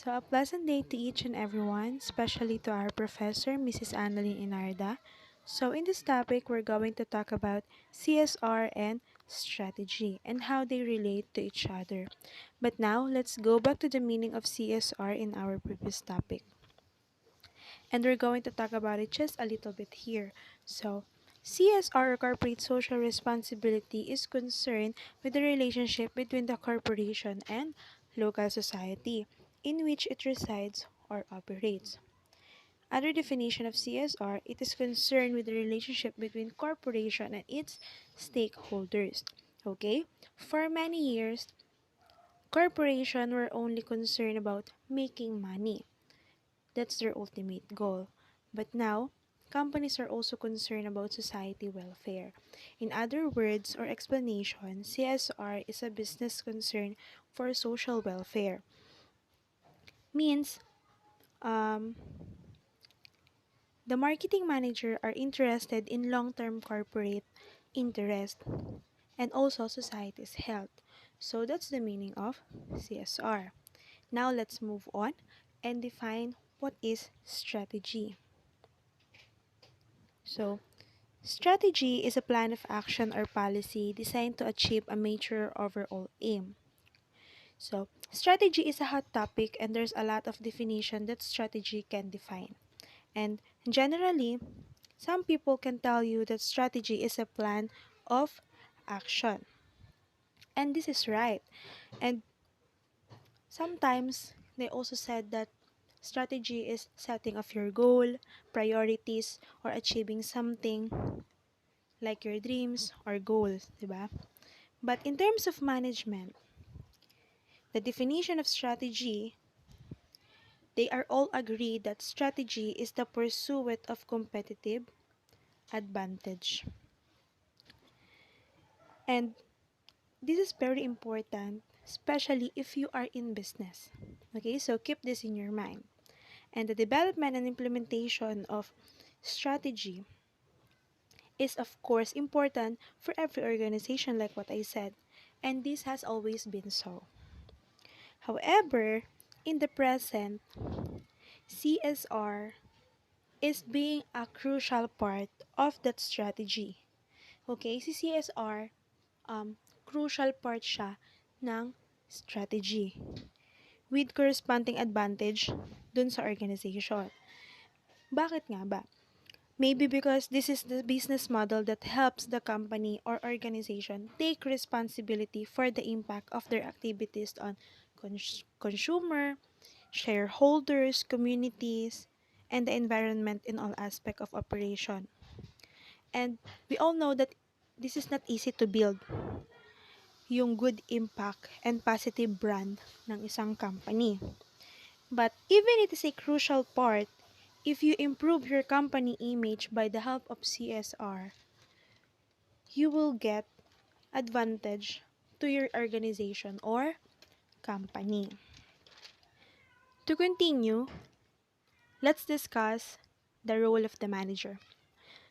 So, a pleasant day to each and everyone, especially to our professor, Mrs. Annalyn Inarda. So, in this topic, we're going to talk about CSR and strategy and how they relate to each other. But now, let's go back to the meaning of CSR in our previous topic. And we're going to talk about it just a little bit here. So, CSR or corporate social responsibility is concerned with the relationship between the corporation and local society in which it resides or operates. Other definition of CSR, it is concerned with the relationship between corporation and its stakeholders. Okay? For many years, corporations were only concerned about making money. That's their ultimate goal. But now, companies are also concerned about society welfare. In other words or explanation, CSR is a business concern for social welfare. Means, um, the marketing manager are interested in long-term corporate interest and also society's health. So that's the meaning of CSR. Now let's move on and define what is strategy. So, strategy is a plan of action or policy designed to achieve a major overall aim. So, strategy is a hot topic and there's a lot of definition that strategy can define. And generally, some people can tell you that strategy is a plan of action. And this is right. And sometimes they also said that strategy is setting of your goal, priorities, or achieving something like your dreams or goals, diba? But in terms of management, the definition of strategy, they are all agreed that strategy is the pursuit of competitive advantage. And this is very important, especially if you are in business. Okay, so keep this in your mind. And the development and implementation of strategy is, of course, important for every organization, like what I said. And this has always been so. However, in the present, CSR is being a crucial part of that strategy. Okay, si CSR, crucial part siya ng strategy with corresponding advantage dun sa organization. Bakit nga ba? Maybe because this is the business model that helps the company or organization take responsibility for the impact of their activities on consumer, shareholders, communities, and the environment in all aspects of operation. And we all know that this is not easy to build yung good impact and positive brand ng isang company. But even it is a crucial part, if you improve your company image by the help of CSR, you will get advantage to your organization or company. To continue, let's discuss the role of the manager.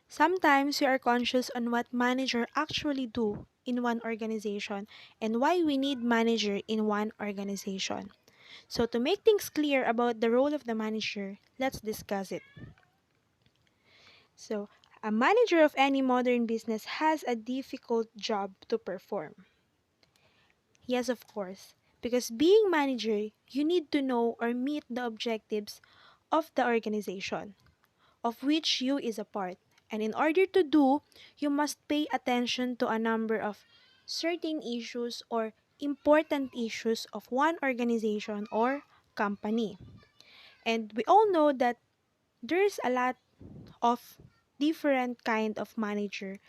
Sometimes we are conscious on what manager actually do in one organization and why we need manager in one organization. So to make things clear about the role of the manager, let's discuss it. So, a manager of any modern business has a difficult job to perform. Yes, of course. Because being manager, you need to know or meet the objectives of the organization, of which you is a part. And in order to do, you must pay attention to a number of certain issues or important issues of one organization or company. And we all know that there's a lot of different kind of manager.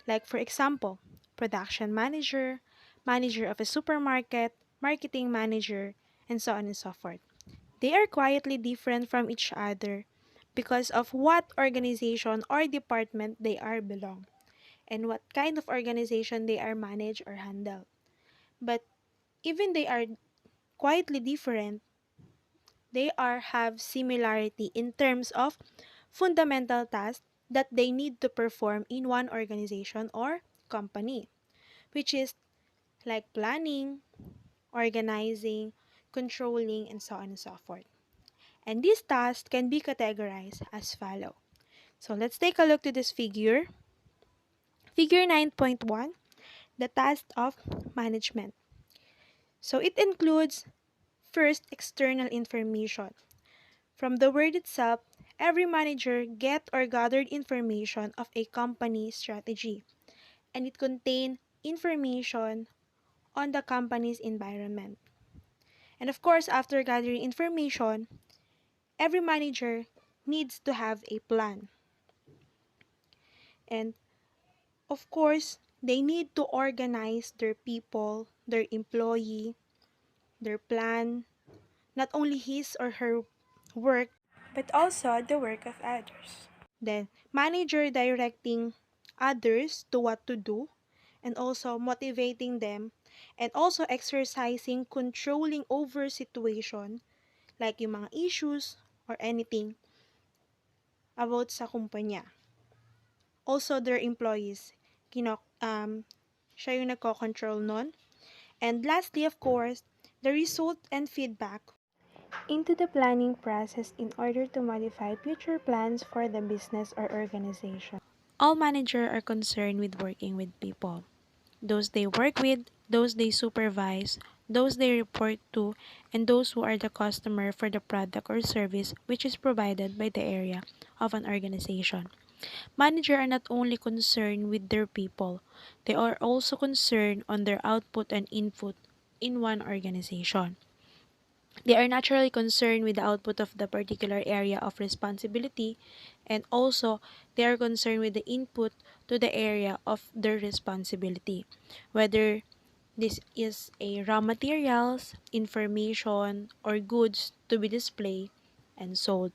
Like for example, production manager, manager of a supermarket, marketing manager, and so on and so forth. They are quietly different from each other because of what organization or department they are belong and what kind of organization they are managed or handled. But even they are quietly different, they are have similarity in terms of fundamental tasks that they need to perform in one organization or company, which is like planning, organizing, controlling, and so on and so forth. And these tasks can be categorized as follow. So let's take a look to this figure. Figure 9.1, the task of management. So it includes first external information. From the word itself, every manager get or gathered information of a company strategy, and it contains information on the company's environment. And of course, after gathering information, every manager needs to have a plan. And of course, they need to organize their people, their employee, their plan, not only his or her work, but also the work of others. Then, manager directing others to what to do and also motivating them and also exercising controlling over situation like yung mga issues or anything about sa kumpanya. Also, their employees, siya yung nagko-control nun. And lastly, of course, the result and feedback into the planning process in order to modify future plans for the business or organization. All managers are concerned with working with people. Those they work with, those they supervise, those they report to, and those who are the customer for the product or service which is provided by the area of an organization. Managers are not only concerned with their people, they are also concerned on their output and input in one organization. They are naturally concerned with the output of the particular area of responsibility, and also they are concerned with the input to the area of their responsibility, whether this is a raw materials, information, or goods to be displayed and sold.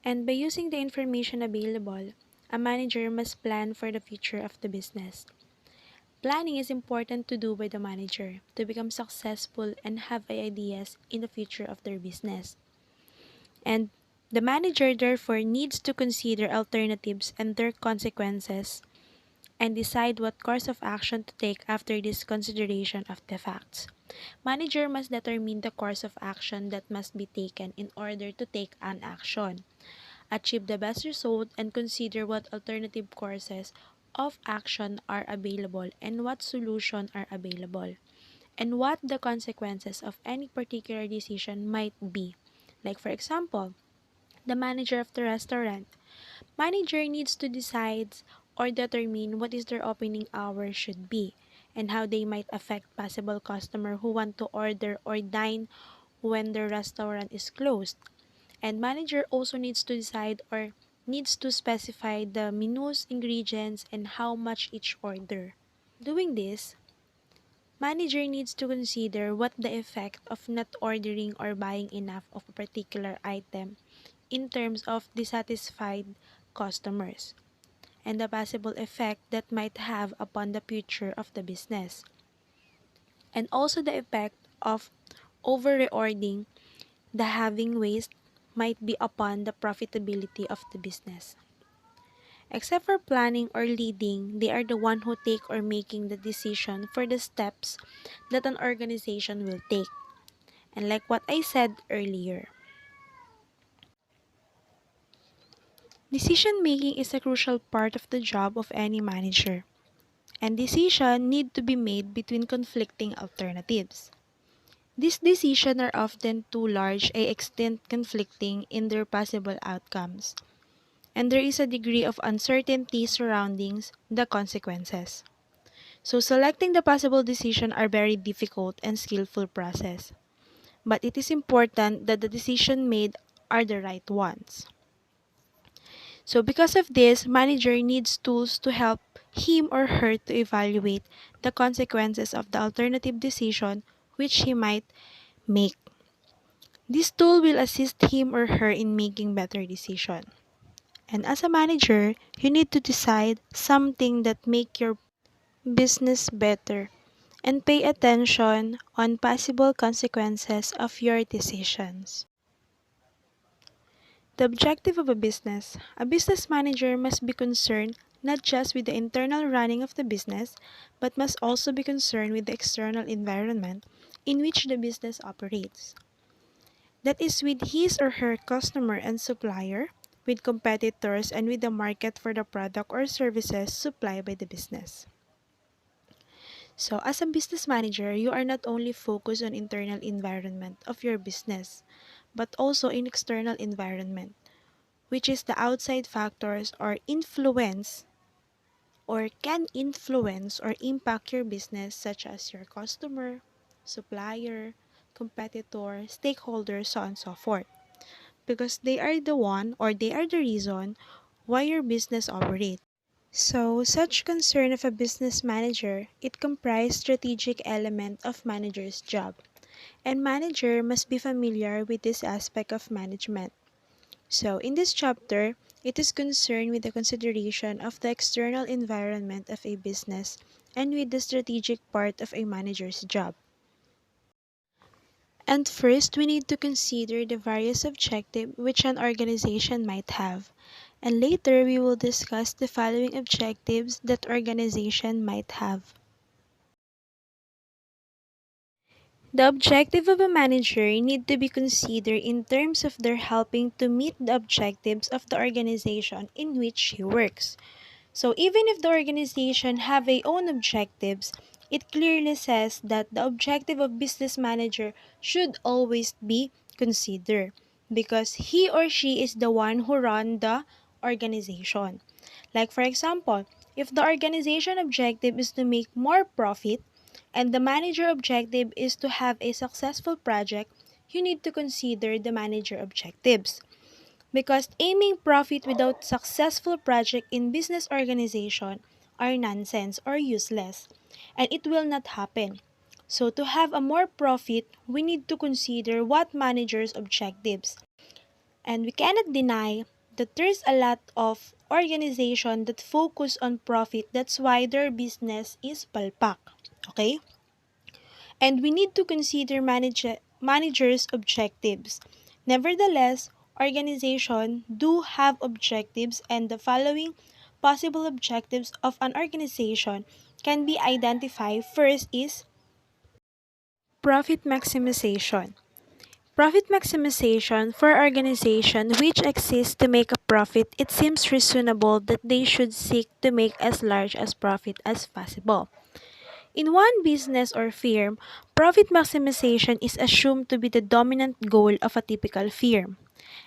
And by using the information available, a manager must plan for the future of the business. Planning is important to do by the manager to become successful and have ideas in the future of their business. And the manager therefore needs to consider alternatives and their consequences and decide what course of action to take after this consideration of the facts. Manager must determine the course of action that must be taken in order to take an action, achieve the best result, and consider what alternative courses of action are available and what solutions are available, and what the consequences of any particular decision might be. Like for example, the manager of the restaurant. Manager needs to decide or determine what is their opening hours should be and how they might affect possible customer who want to order or dine when the restaurant is closed. And manager also needs to decide or needs to specify the menus, ingredients, and how much each order. Doing this, manager needs to consider what the effect of not ordering or buying enough of a particular item in terms of dissatisfied customers and the possible effect that might have upon the future of the business, and also the effect of over-reordering the having waste might be upon the profitability of the business. Except for planning or leading, they are the one who take or making the decision for the steps that an organization will take. And like what I said earlier, decision making is a crucial part of the job of any manager, and decisions need to be made between conflicting alternatives. These decisions are often too large a extent conflicting in their possible outcomes, and there is a degree of uncertainty surrounding the consequences. So selecting the possible decision are very difficult and skillful process, but it is important that the decision made are the right ones. So because of this, manager needs tools to help him or her to evaluate the consequences of the alternative decision which he might make. This tool will assist him or her in making better decision. And as a manager, you need to decide something that make your business better and pay attention on possible consequences of your decisions. The objective of a business manager must be concerned not just with the internal running of the business, but must also be concerned with the external environment in which the business operates. That is with his or her customer and supplier, with competitors, and with the market for the product or services supplied by the business. So, as a business manager, you are not only focused on internal environment of your business, but also in external environment, which is the outside factors or influence or can influence or impact your business, such as your customer, supplier, competitor, stakeholders, so on and so forth, because they are the one or they are the reason why your business operates. So, such concern of a business manager, it comprises strategic element of manager's job, and manager must be familiar with this aspect of management. So, in this chapter, it is concerned with the consideration of the external environment of a business and with the strategic part of a manager's job. And first, we need to consider the various objectives which an organization might have. And later, we will discuss the following objectives that organization might have. The objective of a manager need to be considered in terms of their helping to meet the objectives of the organization in which he works. So even if the organization have a own objectives, it clearly says that the objective of business manager should always be considered because he or she is the one who run the organization. Like for example, if the organization objective is to make more profit and the manager objective is to have a successful project, you need to consider the manager objectives. Because aiming profit without successful project in business organization are nonsense or useless, and it will not happen. So to have a more profit, we need to consider what manager's objectives. And we cannot deny that there's a lot of organization that focus on profit. That's why their business is palpak. Okay? And we need to consider managers' objectives. Nevertheless, organizations do have objectives, and the following possible objectives of an organization can be identified. First is profit maximization. Profit maximization for organization which exists to make a profit, it seems reasonable that they should seek to make as large as profit as possible. In one business or firm, profit maximization is assumed to be the dominant goal of a typical firm,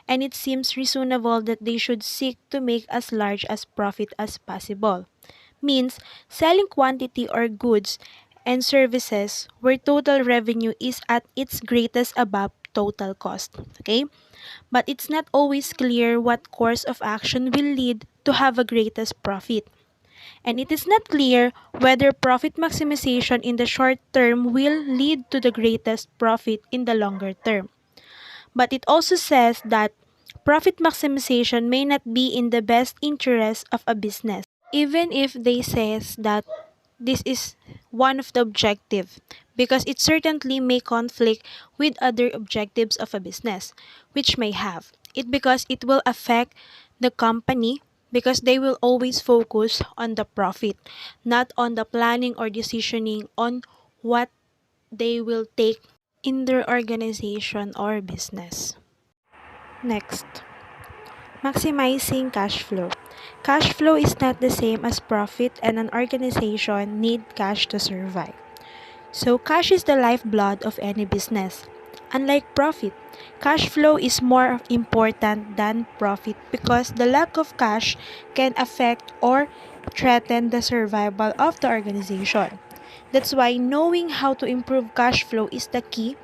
and it seems reasonable that they should seek to make as large as profit as possible. Means selling quantity or goods and services where total revenue is at its greatest above total cost. Okay? But it's not always clear what course of action will lead to have a greatest profit, and it is not clear whether profit maximization in the short term will lead to the greatest profit in the longer term. But it also says that profit maximization may not be in the best interest of a business, even if they says that this is one of the objective, because it certainly may conflict with other objectives of a business which may have it, because it will affect the company, because they will always focus on the profit, not on the planning or decisioning on what they will take in their organization or business. Next, maximizing cash flow. Cash flow is not the same as profit, and an organization need cash to survive. So cash is the lifeblood of any business. Unlike profit, cash flow is more important than profit because the lack of cash can affect or threaten the survival of the organization. That's why knowing how to improve cash flow is the key.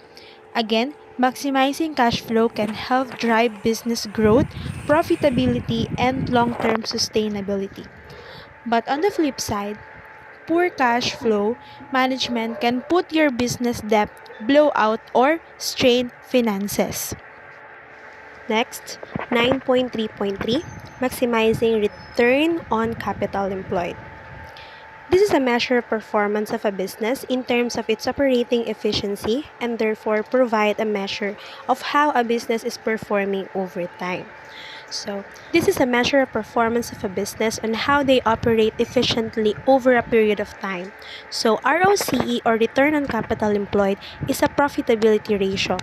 Again, maximizing cash flow can help drive business growth, profitability, and long-term sustainability. But on the flip side, poor cash flow management can put your business debt, blow out, or strain finances. Next, 9.3.3, maximizing return on capital employed. This is a measure of performance of a business in terms of its operating efficiency, and therefore provide a measure of how a business is performing over time. So, this is a measure of performance of a business on how they operate efficiently over a period of time. So, ROCE or return on capital employed is a profitability ratio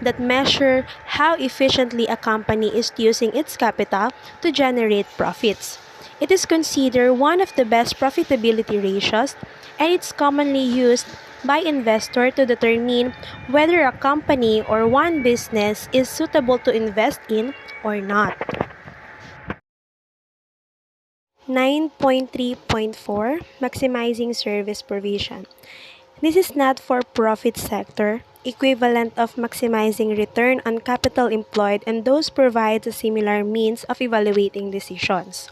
that measure how efficiently a company is using its capital to generate profits. It is considered one of the best profitability ratios, and it's commonly used by investors to determine whether a company or one business is suitable to invest in or not. 9.3.4 Maximizing Service Provision. This is not for profit sector, equivalent of maximizing return on capital employed, and those provides a similar means of evaluating decisions.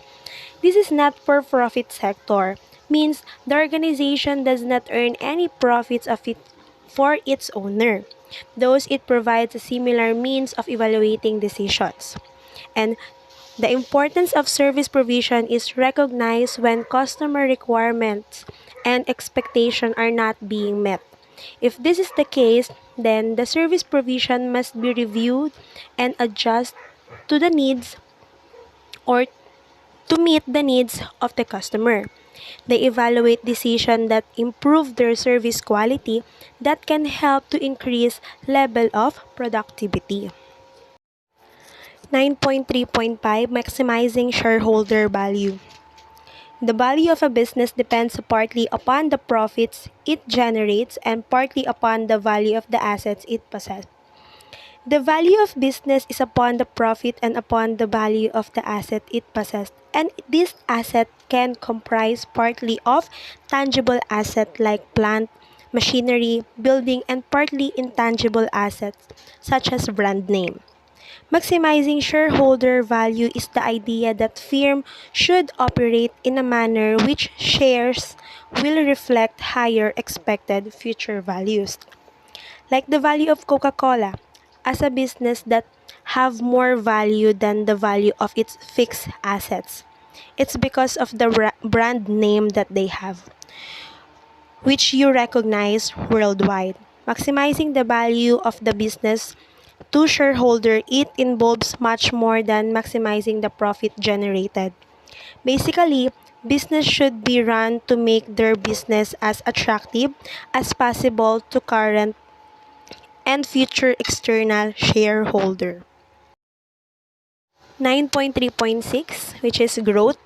This is not for profit sector, means the organization does not earn any profits of it for its owner. Those it provides a similar means of evaluating decisions. And the importance of service provision is recognized when customer requirements and expectations are not being met. If this is the case, then the service provision must be reviewed and adjust to the needs or to meet the needs of the customer. They evaluate decisions that improve their service quality that can help to increase level of productivity. 9.3.5 Maximizing shareholder value. The value of a business depends partly upon the profits it generates and partly upon the value of the assets it possesses. The value of business is upon the profit and upon the value of the asset it possesses. And this asset can comprise partly of tangible asset like plant, machinery, building, and partly intangible assets such as brand name. Maximizing shareholder value is the idea that firm should operate in a manner which shares will reflect higher expected future values. Like the value of Coca-Cola as a business that have more value than the value of its fixed assets. It's because of the brand name that they have, which you recognize worldwide. Maximizing the value of the business to shareholder, it involves much more than maximizing the profit generated. Basically, business should be run to make their business as attractive as possible to current and future external shareholder. 9.3.6, which is growth.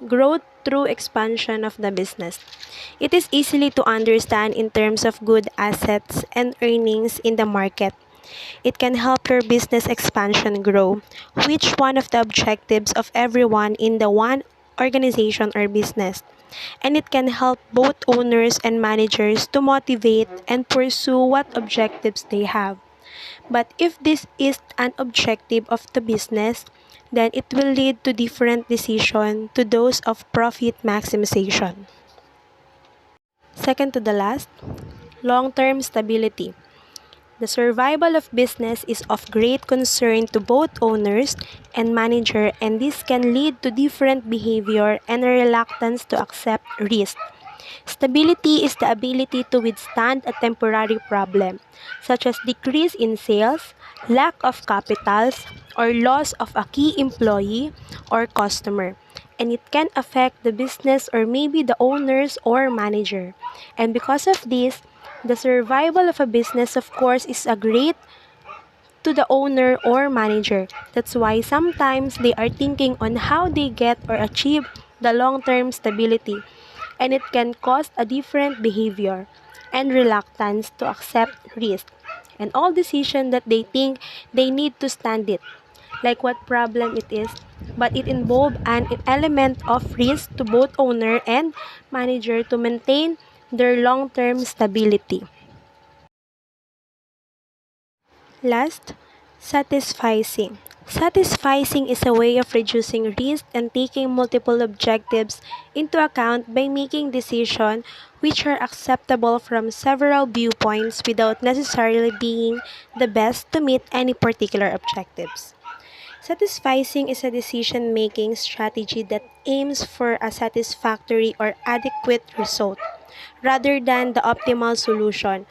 Growth through expansion of the business. It is easily to understand in terms of good assets and earnings in the market. It can help your business expansion grow, which one of the objectives of everyone in the one organization or business. And it can help both owners and managers to motivate and pursue what objectives they have. But if this is an objective of the business, then it will lead to different decisions to those of profit maximization. Second to the last, long-term stability. The survival of business is of great concern to both owners and manager, and this can lead to different behavior and a reluctance to accept risk. Stability is the ability to withstand a temporary problem, such as decrease in sales, lack of capitals, or loss of a key employee or customer. And it can affect the business or maybe the owners or manager. And because of this, the survival of a business, of course, is a great to the owner or manager. That's why sometimes they are thinking on how they get or achieve the long-term stability, and it can cause a different behavior and reluctance to accept risk and all decision that they think they need to stand it, like what problem it is, but it involves an element of risk to both owner and manager to maintain their long-term stability. Last, satisficing. Satisficing is a way of reducing risk and taking multiple objectives into account by making decisions which are acceptable from several viewpoints without necessarily being the best to meet any particular objectives. Satisficing is a decision-making strategy that aims for a satisfactory or adequate result rather than the optimal solution,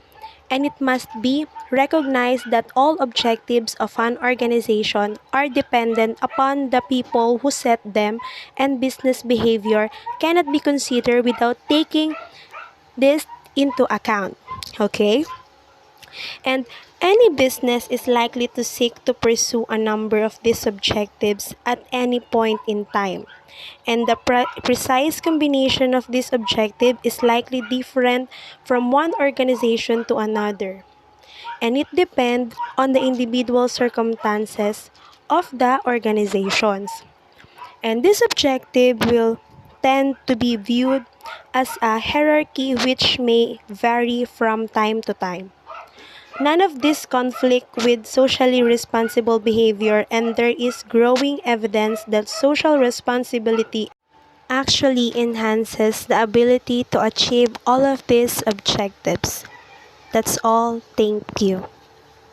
and it must be recognize that all objectives of an organization are dependent upon the people who set them, and business behavior cannot be considered without taking this into account. Okay? And any business is likely to seek to pursue a number of these objectives at any point in time. And the precise combination of this objective is likely different from one organization to another. And it depends on the individual circumstances of the organizations. And this objective will tend to be viewed as a hierarchy which may vary from time to time. None of this conflict with socially responsible behavior, and there is growing evidence that social responsibility actually enhances the ability to achieve all of these objectives. That's all. Thank you.